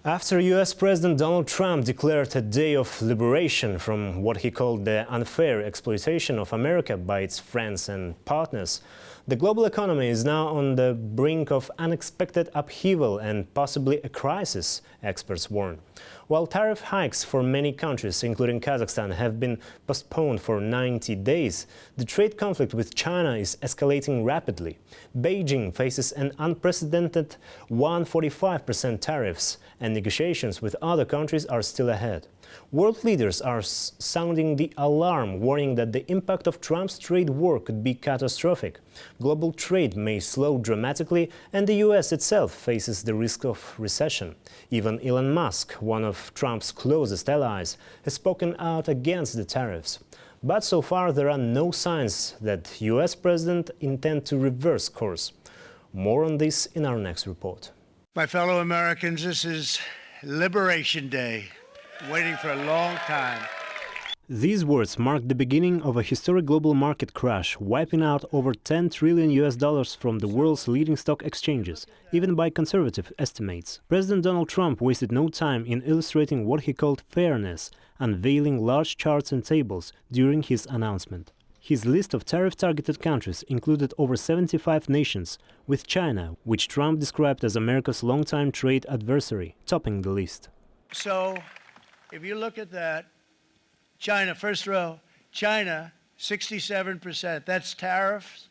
After US President Donald Trump declared a day of liberation from what he called the unfair exploitation of America by its friends and partners, the global economy is now on the brink of unexpected upheaval and possibly a crisis, experts warn. While tariff hikes for many countries, including Kazakhstan, have been postponed for 90 days, the trade conflict with China is escalating rapidly. Beijing faces an unprecedented 145% tariffs, and negotiations with other countries are still ahead. World leaders are sounding the alarm, warning that the impact of Trump's trade war could be catastrophic. Global trade may slow dramatically, and the US itself faces the risk of recession. Even Elon Musk, one of Trump's closest allies, has spoken out against the tariffs. But so far there are no signs that US President intends to reverse course. More on this in our next report. My fellow Americans, this is Liberation Day. Waiting for a long time. These words mark the beginning of a historic global market crash, wiping out over $10 trillion from the world's leading stock exchanges, even by conservative estimates. President Donald Trump wasted no time in illustrating what he called fairness, unveiling large charts and tables during his announcement. His list of tariff-targeted countries included over 75 nations, with China, which Trump described as America's longtime trade adversary, topping the list. So, if you look at that, China, first row, China, 67%. That's tariffs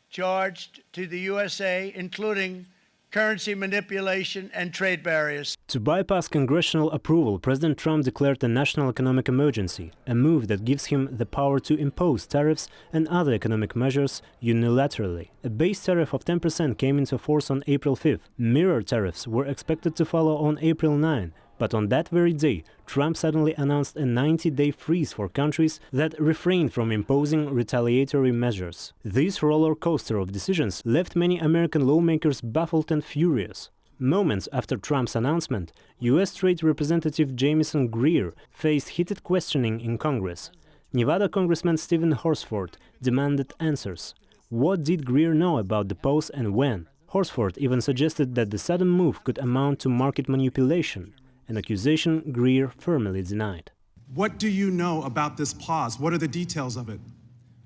charged to the USA, including currency manipulation and trade barriers. To bypass congressional approval, President Trump declared a national economic emergency, a move that gives him the power to impose tariffs and other economic measures unilaterally. A base tariff of 10% came into force on April 5th. Mirror tariffs were expected to follow on April 9. But on that very day, Trump suddenly announced a 90-day freeze for countries that refrained from imposing retaliatory measures. This roller coaster of decisions left many American lawmakers baffled and furious. Moments after Trump's announcement, U.S. Trade Representative Jamieson Greer faced heated questioning in Congress. Nevada Congressman Stephen Horsford demanded answers. What did Greer know about the pause and when? Horsford even suggested that the sudden move could amount to market manipulation, an accusation Greer firmly denied. What do you know about this pause? What are the details of it?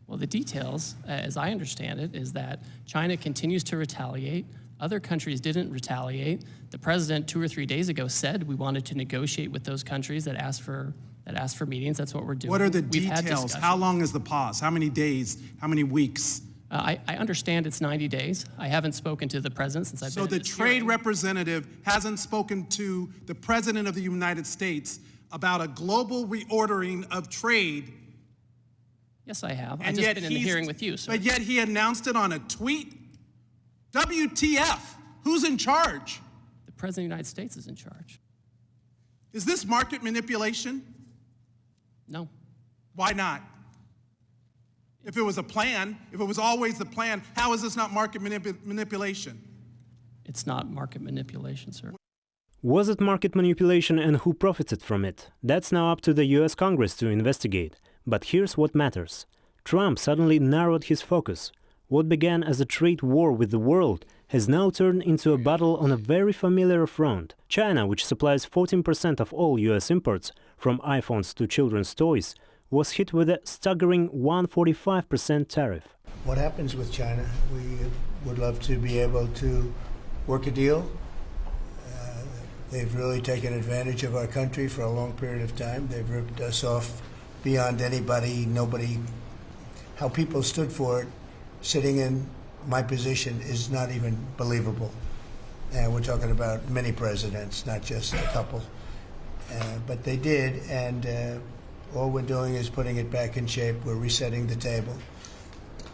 Well, the details, as I understand it, is that China continues to retaliate. Other countries didn't retaliate. The president 2 or 3 days ago said we wanted to negotiate with those countries that asked for meetings. That's what we're doing. What are the details? How long is the pause? How many days? How many weeks? I understand it's 90 days. I haven't spoken to the president since I've been in this So the trade hearing. representative hasn't spoken to the president of the United States about a global reordering of trade. Yes, I have. I've just been in the hearing with you, sir. But yet he announced it on a tweet? WTF? Who's in charge? The president of the United States is in charge. Is this market manipulation? No. Why not? If it was a plan, if it was always the plan, how is this not market manipulation? It's not market manipulation, sir. Was it market manipulation, and who profited from it? That's now up to the US Congress to investigate. But here's what matters. Trump suddenly narrowed his focus. What began as a trade war with the world has now turned into a battle on a very familiar front. China, which supplies 14% of all US imports, from iPhones to children's toys, was hit with a staggering 145% tariff. What happens with China? We would love to be able to work a deal. They've really taken advantage of our country for a long period of time. They've ripped us off beyond anybody, nobody. How people stood for it, sitting in my position, is not even believable. And we're talking about many presidents, not just a couple. But they did, and all we're doing is putting it back in shape. We're resetting the table,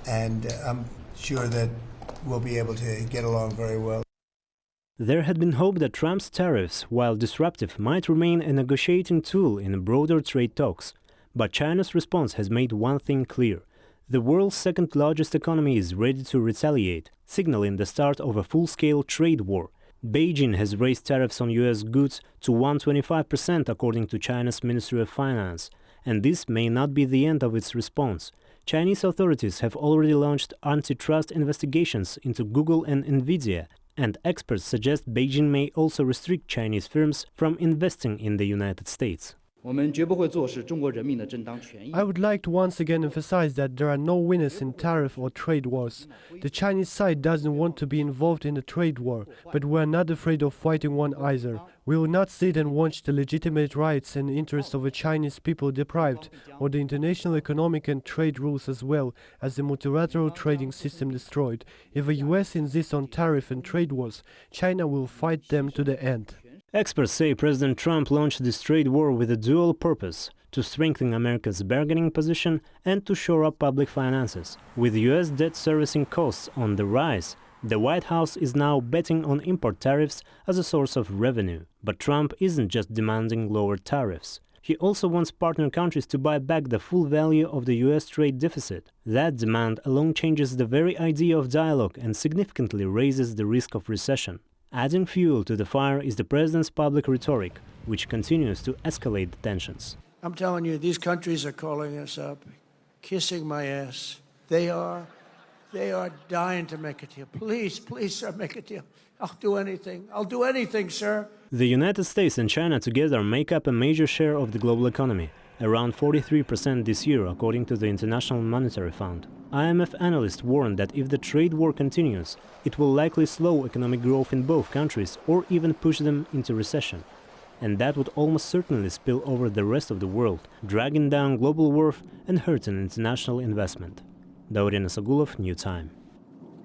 and I'm sure that we'll be able to get along very well. There had been hope that Trump's tariffs, while disruptive, might remain a negotiating tool in broader trade talks. But China's response has made one thing clear. The world's second-largest economy is ready to retaliate, signaling the start of a full-scale trade war. Beijing has raised tariffs on US goods to 125% according to China's Ministry of Finance. And this may not be the end of its response. Chinese authorities have already launched antitrust investigations into Google and Nvidia, And experts suggest Beijing may also restrict Chinese firms from investing in the United States. I would like to once again emphasize that there are no winners in tariff or trade wars. The Chinese side doesn't want to be involved in a trade war, but we are not afraid of fighting one either. We will not sit and watch the legitimate rights and interests of the Chinese people deprived, or the international economic and trade rules as well as the multilateral trading system destroyed. If the US insists on tariff and trade wars, China will fight them to the end. Experts say President Trump launched this trade war with a dual purpose: to strengthen America's bargaining position and to shore up public finances. With US debt servicing costs on the rise, the White House is now betting on import tariffs as a source of revenue. But Trump isn't just demanding lower tariffs. He also wants partner countries to buy back the full value of the US trade deficit. That demand alone changes the very idea of dialogue and significantly raises the risk of recession. Adding fuel to the fire is the president's public rhetoric, which continues to escalate the tensions. I'm telling you, these countries are calling us up, kissing my ass. They are dying to make a deal. Please, please, sir, make a deal. I'll do anything. I'll do anything, sir. The United States and China together make up a major share of the global economy, around 43% this year, according to the International Monetary Fund. IMF analysts warn that if the trade war continues, it will likely slow economic growth in both countries or even push them into recession. And that would almost certainly spill over the rest of the world, dragging down global worth and hurting international investment. Daurin Asagulov, New Time.